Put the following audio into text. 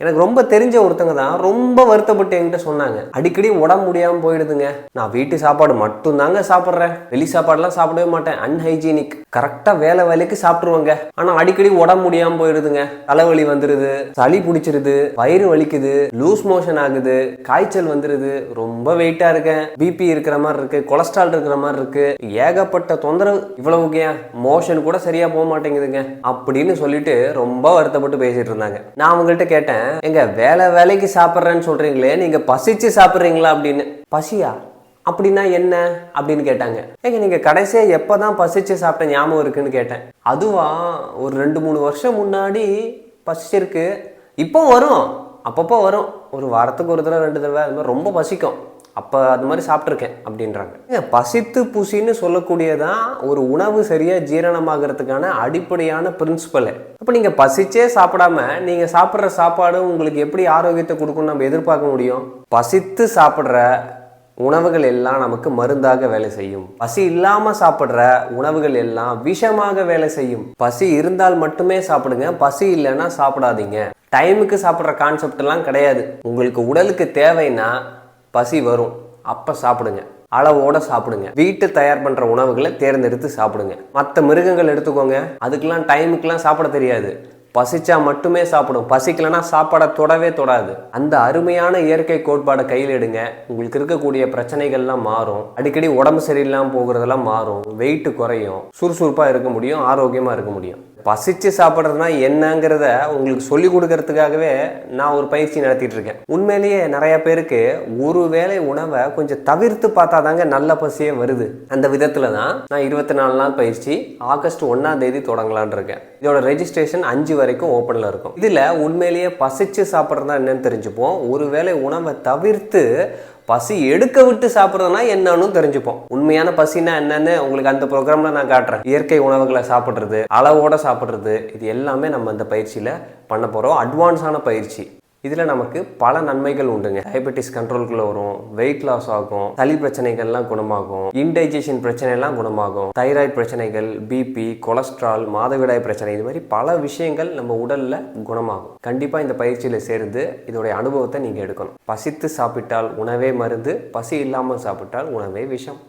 எனக்கு ரொம்ப தெரிஞ்ச ஒருத்தங்க தான் ரொம்ப வருத்தப்பட்டு என்கிட்ட சொன்னாங்க, அடிக்கடி உடம்பு முடியாமல் போயிடுதுங்க, நான் வீட்டு சாப்பாடு மட்டும்தாங்க சாப்பிட்றேன், வெளி சாப்பாடுலாம் சாப்பிடவே மாட்டேன், அன்ஹைஜீனிக், கரெக்டாக வேலை வேலைக்கு சாப்பிட்ருவாங்க, ஆனால் அடிக்கடி உடம்பு முடியாமல் போயிடுதுங்க, தலைவலி வந்துடுது, சளி பிடிச்சிருது, வயிறு வலிக்குது, லூஸ் மோஷன் ஆகுது, காய்ச்சல் வந்துடுது, ரொம்ப வெயிட்டாக இருக்கேன், பிபி இருக்கிற மாதிரி இருக்கு, கொலஸ்ட்ரால் இருக்கிற மாதிரி இருக்கு, ஏகப்பட்ட தொந்தரவு, இவ்வளவுக்கு ஏன் மோஷன் கூட சரியா போக மாட்டேங்குதுங்க அப்படின்னு சொல்லிட்டு ரொம்ப வருத்தப்பட்டு பேசிட்டு இருந்தாங்க. நான் அவங்கள்ட்ட கேட்டேன், எங்க வேலைக்கு சாப்பிட்றேன்னு சொல்றீங்களே, நீங்க பசிச்சு சாப்பிட்றீங்களா அப்படின்னு. பசியா அப்படின்னா என்ன அப்படின்னு கேட்டாங்க. ஏங்க நீங்க கடைசியா எப்பதான் பசிச்சு சாப்பிட்ட ஞாபகம் இருக்குன்னு கேட்டேன். அதுவா, ஒரு 2-3 வருஷம் முன்னாடி பசிச்சிருக்கு, இப்போ வரும், அப்பப்போ வரும், ஒரு வாரத்துக்கு ஒரு தடவை 2 தடவை, அது மாதிரி ரொம்ப பசிக்கும், அப்போ அது மாதிரி சாப்பிட்ருக்கேன் அப்படின்றாங்க. பசித்து புசின்னு சொல்லக்கூடியதான் ஒரு உணவு சரியாக ஜீரணமாகறதுக்கான அடிப்படையான பிரின்சிபல். அப்போ நீங்கள் பசிச்சே சாப்பிடாம நீங்கள் சாப்பிட்ற சாப்பாடு உங்களுக்கு எப்படி ஆரோக்கியத்தை கொடுக்கும்னு நம்ம எதிர்பார்க்க முடியும்? பசித்து சாப்பிட்ற உணவுகள் எல்லாம் நமக்கு மருந்தாக வேலை செய்யும். பசி இல்லாமல் சாப்பிட்ற உணவுகள் எல்லாம் விஷமாக வேலை செய்யும். பசி இருந்தால் மட்டுமே சாப்பிடுங்க, பசி இல்லைன்னா சாப்பிடாதீங்க. டைமுக்கு சாப்பிட்ற கான்செப்ட் எல்லாம் கிடையாது. உங்களுக்கு உடலுக்கு தேவைன்னா பசி வரும், அப்போ சாப்பிடுங்க, அளவோட சாப்பிடுங்க, வீட்டு தயார் பண்ணுற உணவுகளை தேர்ந்தெடுத்து சாப்பிடுங்க. மற்ற மிருகங்கள் எடுத்துக்கோங்க, அதுக்கெல்லாம் டைமுக்கெல்லாம் சாப்பிட தெரியாது, பசிச்சா மட்டுமே சாப்பிடும், பசிக்கலன்னா சாப்பாடை தொடவே தொடாது. அந்த அருமையான இயற்கை கோட்பாடை கையில் எடுங்க, உங்களுக்கு இருக்கக்கூடிய பிரச்சனைகள்லாம் மாறும், அடிக்கடி உடம்பு சரியில்லாமல் போகிறதெல்லாம் மாறும், வெயிட் குறையும், சுறுசுறுப்பாக இருக்க முடியும், ஆரோக்கியமாக இருக்க முடியும். பசிச்சு சாப்பிட்றதுனா என்னங்கிறத உங்களுக்கு சொல்லி கொடுக்கறதுக்காகவே நான் ஒரு பயிற்சி நடத்திட்டு இருக்கேன். உண்மையிலேயே நிறைய பேருக்கு ஒரு வேளை உணவை கொஞ்சம் தவிர்த்து பார்த்தா தாங்க நல்ல பசியே வருது. அந்த விதத்துல தான் நான் 24 நாள் பயிற்சி ஆகஸ்ட் 1ஆம் தேதி தொடங்கலான் இருக்கேன். இதோட ரெஜிஸ்ட்ரேஷன் 5 வரைக்கும் ஓப்பன்ல இருக்கும். இதுல உண்மையிலேயே பசிச்சு சாப்பிட்றதா என்னன்னு தெரிஞ்சுப்போம், ஒருவேளை உணவை தவிர்த்து பசி எடுக்க விட்டு சாப்பிட்றதுனா என்னன்னு தெரிஞ்சுப்போம். உண்மையான பசினா என்னன்னு உங்களுக்கு அந்த ப்ரோக்ராம்ல நான் காட்டுறேன். இயற்கை உணவுகளை சாப்பிட்றது, அளவோட சாப்பிட்றது, இது எல்லாமே நம்ம அந்த பயிற்சியில பண்ண போறோம். அட்வான்ஸான பயிற்சி. இதில் நமக்கு பல நன்மைகள் உண்டுங்க. டயபெட்டிஸ் கண்ட்ரோலுக்குள்ள வரும், வெயிட் லாஸ் ஆகும், சளி பிரச்சனைகள்லாம் குணமாகும், இன்டைஜஷன் பிரச்சனை எல்லாம் குணமாகும், தைராய்டு பிரச்சனைகள், பிபி, கொலஸ்ட்ரால், மாதவிடாய் பிரச்சனை, இது மாதிரி பல விஷயங்கள் நம்ம உடல்ல குணமாகும். கண்டிப்பா இந்த பயிற்சியில சேர்ந்து இதோடைய அனுபவத்தை நீங்க எடுக்கணும். பசித்து சாப்பிட்டால் உணவே மருந்து, பசி இல்லாமல் சாப்பிட்டால் உணவே விஷம்.